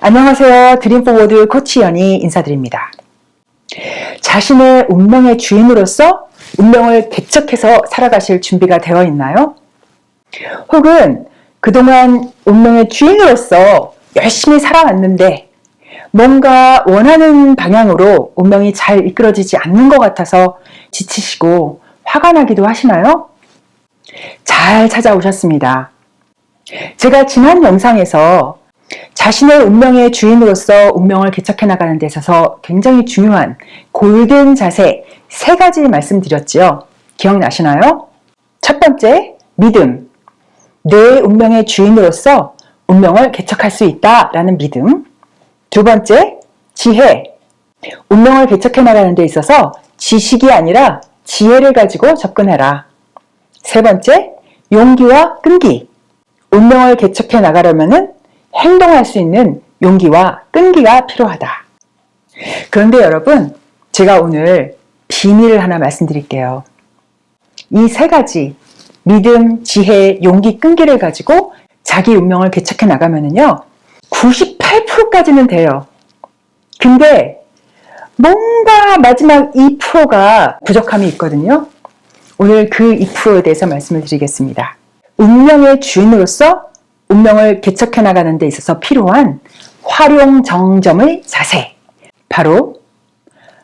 안녕하세요. 드림포워드 코치 연희 인사드립니다. 자신의 운명의 주인으로서 운명을 개척해서 살아가실 준비가 되어 있나요? 혹은 그동안 운명의 주인으로서 열심히 살아왔는데 뭔가 원하는 방향으로 운명이 잘 이끌어지지 않는 것 같아서 지치시고 화가 나기도 하시나요? 잘 찾아오셨습니다. 제가 지난 영상에서 자신의 운명의 주인으로서 운명을 개척해 나가는 데 있어서 굉장히 중요한 골든 자세 3가지 말씀드렸지요. 기억나시나요? 첫 번째, 믿음. 내 운명의 주인으로서 운명을 개척할 수 있다라는 믿음. 두 번째, 지혜. 운명을 개척해 나가는 데 있어서 지식이 아니라 지혜를 가지고 접근해라. 세 번째, 용기와 끈기. 운명을 개척해 나가려면은 행동할 수 있는 용기와 끈기가 필요하다. 그런데 여러분, 제가 오늘 비밀을 하나 말씀드릴게요. 이 3가지, 믿음, 지혜, 용기, 끈기를 가지고 자기 운명을 개척해 나가면은요, 98%까지는 돼요. 근데 뭔가 마지막 2%가 부족함이 있거든요. 오늘 그 2%에 대해서 말씀을 드리겠습니다. 운명의 주인으로서 운명을 개척해 나가는 데 있어서 필요한 활용정점의 자세, 바로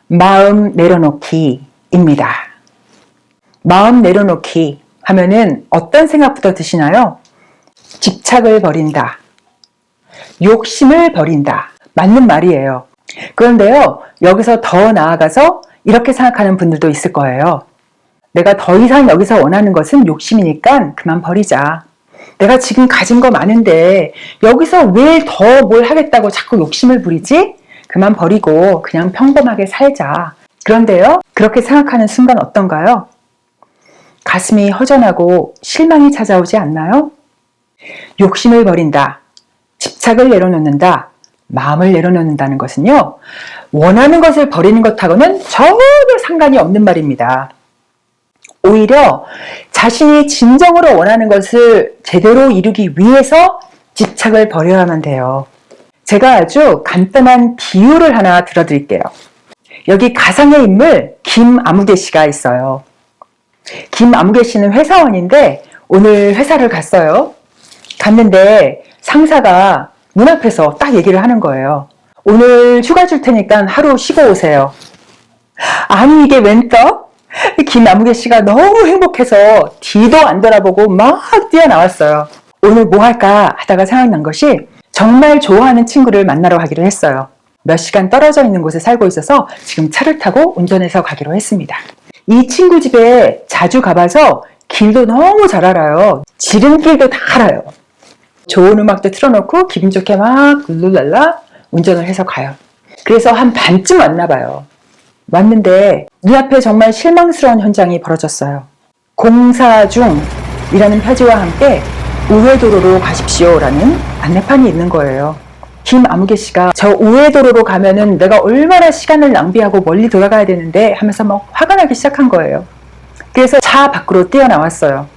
마음 내려놓기입니다. 마음 내려놓기 하면은 어떤 생각부터 드시나요? 집착을 버린다, 욕심을 버린다. 맞는 말이에요. 그런데요, 여기서 더 나아가서 이렇게 생각하는 분들도 있을 거예요. 내가 더 이상 여기서 원하는 것은 욕심이니까 그만 버리자. 내가 지금 가진 거 많은데 여기서 왜 더 뭘 하겠다고 자꾸 욕심을 부리지? 그만 버리고 그냥 평범하게 살자. 그런데요, 그렇게 생각하는 순간 어떤가요? 가슴이 허전하고 실망이 찾아오지 않나요? 욕심을 버린다, 집착을 내려놓는다, 마음을 내려놓는다는 것은요, 원하는 것을 버리는 것하고는 전혀 상관이 없는 말입니다. 오히려 자신이 진정으로 원하는 것을 제대로 이루기 위해서 집착을 버려야만 돼요. 제가 아주 간단한 비유를 하나 들어드릴게요. 여기 가상의 인물 김아무개 씨가 있어요. 김아무개 씨는 회사원인데 오늘 회사를 갔어요. 갔는데 상사가 문 앞에서 딱 얘기를 하는 거예요. 오늘 휴가 줄 테니까 하루 쉬고 오세요. 아니, 이게 웬 떡? 김아무개 씨가 너무 행복해서 뒤도 안 돌아보고 막 뛰어나왔어요. 오늘 뭐 할까 하다가 생각난 것이 정말 좋아하는 친구를 만나러 가기로 했어요. 몇 시간 떨어져 있는 곳에 살고 있어서 지금 차를 타고 운전해서 가기로 했습니다. 이 친구 집에 자주 가봐서 길도 너무 잘 알아요. 지름길도 다 알아요. 좋은 음악도 틀어놓고 기분 좋게 막 룰루랄라 운전을 해서 가요. 그래서 한 반쯤 왔나 봐요. 왔는데 눈앞에 정말 실망스러운 현장이 벌어졌어요. 공사 중이라는 표지와 함께 우회도로로 가십시오라는 안내판이 있는 거예요. 김아무개 씨가 저 우회도로로 가면은 내가 얼마나 시간을 낭비하고 멀리 돌아가야 되는데 하면서 막 화가 나기 시작한 거예요. 그래서 차 밖으로 뛰어나왔어요.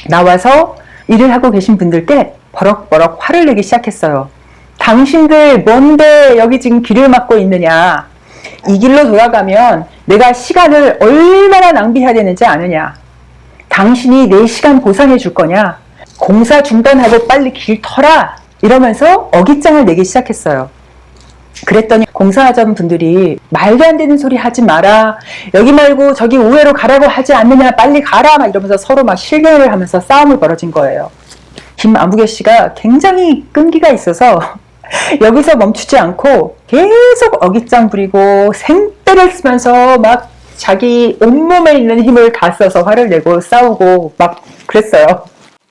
나와서 일을 하고 계신 분들께 버럭버럭 화를 내기 시작했어요. 당신들 뭔데 여기 지금 길을 막고 있느냐. 이 길로 돌아가면 내가 시간을 얼마나 낭비해야 되는지 아느냐. 당신이 내 시간 보상해 줄 거냐. 공사 중단하고 빨리 길 터라. 이러면서 어깃장을 내기 시작했어요. 그랬더니 공사하던 분들이 말도 안 되는 소리 하지 마라. 여기 말고 저기 우회로 가라고 하지 않느냐. 빨리 가라. 막 이러면서 서로 막 실갱을 하면서 싸움이 벌어진 거예요. 김아무개 씨가 굉장히 끈기가 있어서 여기서 멈추지 않고 계속 어깃장 부리고 생떼를 쓰면서 막 자기 온몸에 있는 힘을 다 써서 화를 내고 싸우고 막 그랬어요.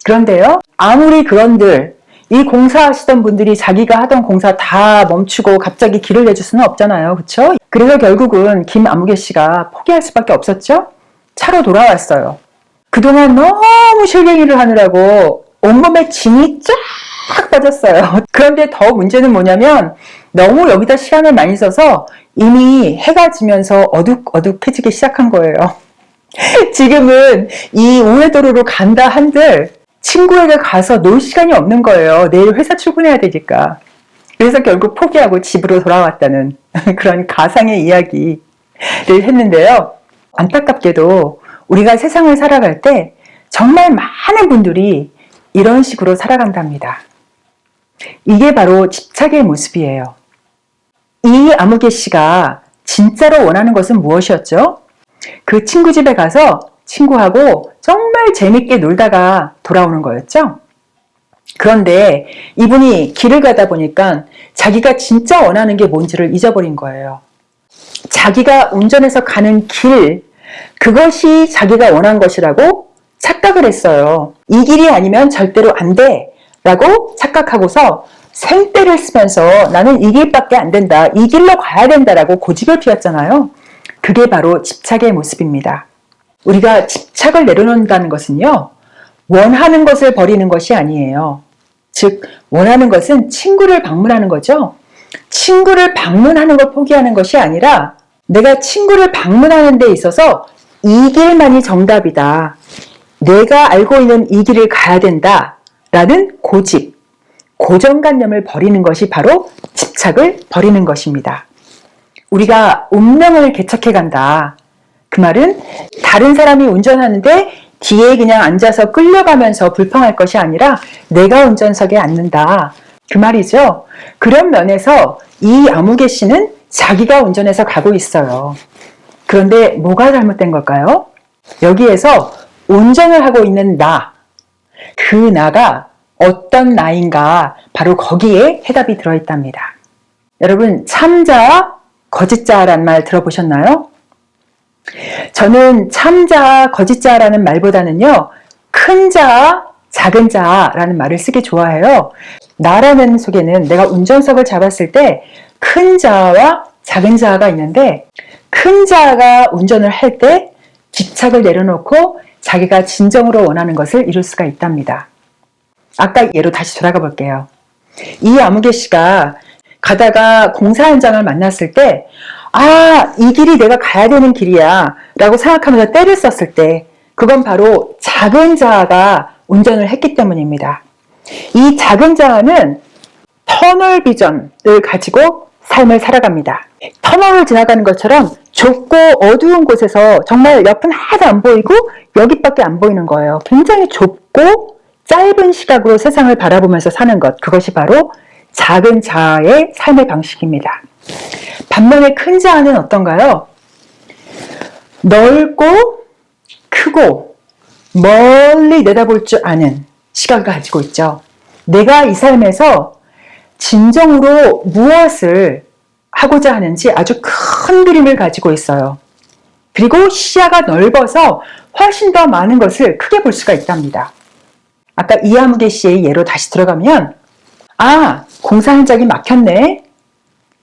그런데요, 아무리 그런들 이 공사하시던 분들이 자기가 하던 공사 다 멈추고 갑자기 길을 내줄 수는 없잖아요. 그렇죠? 그래서 결국은 김아무개 씨가 포기할 수밖에 없었죠. 차로 돌아왔어요. 그동안 너무 실갱이를 하느라고 온몸에 진이 쫙 빠졌어요. 그런데 더 문제는 뭐냐면 너무 여기다 시간을 많이 써서 이미 해가 지면서 어둑어둑해지기 시작한 거예요. 지금은 이 우회도로로 간다 한들 친구에게 가서 놀 시간이 없는 거예요. 내일 회사 출근해야 되니까. 그래서 결국 포기하고 집으로 돌아왔다는 그런 가상의 이야기를 했는데요. 안타깝게도 우리가 세상을 살아갈 때 정말 많은 분들이 이런 식으로 살아간답니다. 이게 바로 집착의 모습이에요. 이 아무개 씨가 진짜로 원하는 것은 무엇이었죠? 그 친구 집에 가서 친구하고 정말 재밌게 놀다가 돌아오는 거였죠? 그런데 이분이 길을 가다 보니까 자기가 진짜 원하는 게 뭔지를 잊어버린 거예요. 자기가 운전해서 가는 길, 그것이 자기가 원한 것이라고 착각을 했어요. 이 길이 아니면 절대로 안 돼 라고 착각하고서 생떼를 쓰면서 나는 이 길밖에 안 된다, 이 길로 가야 된다라고 고집을 피웠잖아요. 그게 바로 집착의 모습입니다. 우리가 집착을 내려놓는다는 것은요, 원하는 것을 버리는 것이 아니에요. 즉, 원하는 것은 친구를 방문하는 거죠. 친구를 방문하는 걸 포기하는 것이 아니라 내가 친구를 방문하는 데 있어서 이 길만이 정답이다, 내가 알고 있는 이 길을 가야 된다 라는 고집, 고정관념을 버리는 것이 바로 집착을 버리는 것입니다. 우리가 운명을 개척해 간다, 그 말은 다른 사람이 운전하는데 뒤에 그냥 앉아서 끌려가면서 불평할 것이 아니라 내가 운전석에 앉는다, 그 말이죠. 그런 면에서 이 아무개 씨는 자기가 운전해서 가고 있어요. 그런데 뭐가 잘못된 걸까요? 여기에서 운전을 하고 있는 나, 그 나가 어떤 나인가, 바로 거기에 해답이 들어있답니다. 여러분, 참자, 거짓자란 말 들어보셨나요? 저는 참자, 거짓자라는 말보다는요, 큰 자, 작은 자라는 말을 쓰기 좋아해요. 나라는 속에는 내가 운전석을 잡았을 때 큰 자와 작은 자가 있는데, 큰 자가 운전을 할 때 집착을 내려놓고 자기가 진정으로 원하는 것을 이룰 수가 있답니다. 아까 예로 다시 돌아가 볼게요. 이 아무개 씨가 가다가 공사 현장을 만났을 때, 아, 이 길이 내가 가야 되는 길이야 라고 생각하면서 때를 썼을 때, 그건 바로 작은 자아가 운전을 했기 때문입니다. 이 작은 자아는 터널 비전을 가지고 삶을 살아갑니다. 터널을 지나가는 것처럼 좁고 어두운 곳에서 정말 옆은 하나도 안 보이고 여기밖에 안 보이는 거예요. 굉장히 좁고 짧은 시각으로 세상을 바라보면서 사는 것, 그것이 바로 작은 자아의 삶의 방식입니다. 반면에 큰 자아는 어떤가요? 넓고 크고 멀리 내다볼 줄 아는 시각을 가지고 있죠. 내가 이 삶에서 진정으로 무엇을 하고자 하는지 아주 큰 그림을 가지고 있어요. 그리고 시야가 넓어서 훨씬 더 많은 것을 크게 볼 수가 있답니다. 아까 이아무개 씨의 예로 다시 들어가면, 아, 공사 현장이 막혔네.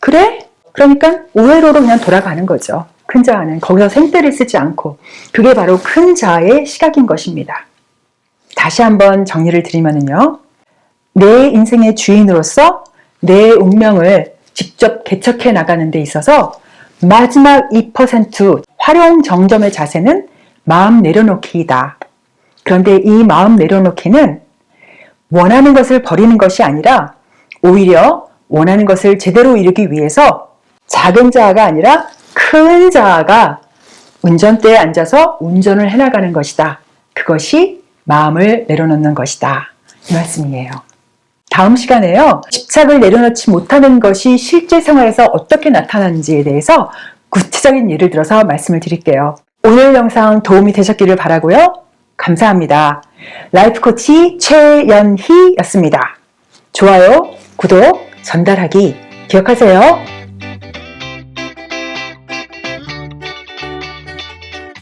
그래? 그러니까 우회로로 그냥 돌아가는 거죠. 큰 자아는 거기서 생떼를 쓰지 않고. 그게 바로 큰 자아의 시각인 것입니다. 다시 한번 정리를 드리면요, 내 인생의 주인으로서 내 운명을 직접 개척해 나가는 데 있어서 마지막 2% 활용 정점의 자세는 마음 내려놓기이다. 그런데 이 마음 내려놓기는 원하는 것을 버리는 것이 아니라 오히려 원하는 것을 제대로 이루기 위해서 작은 자아가 아니라 큰 자아가 운전대에 앉아서 운전을 해나가는 것이다. 그것이 마음을 내려놓는 것이다. 이 말씀이에요. 다음 시간에요, 집착을 내려놓지 못하는 것이 실제 생활에서 어떻게 나타나는지에 대해서 구체적인 예를 들어서 말씀을 드릴게요. 오늘 영상 도움이 되셨기를 바라고요. 감사합니다. 라이프 코치 최연희였습니다. 좋아요, 구독, 전달하기 기억하세요.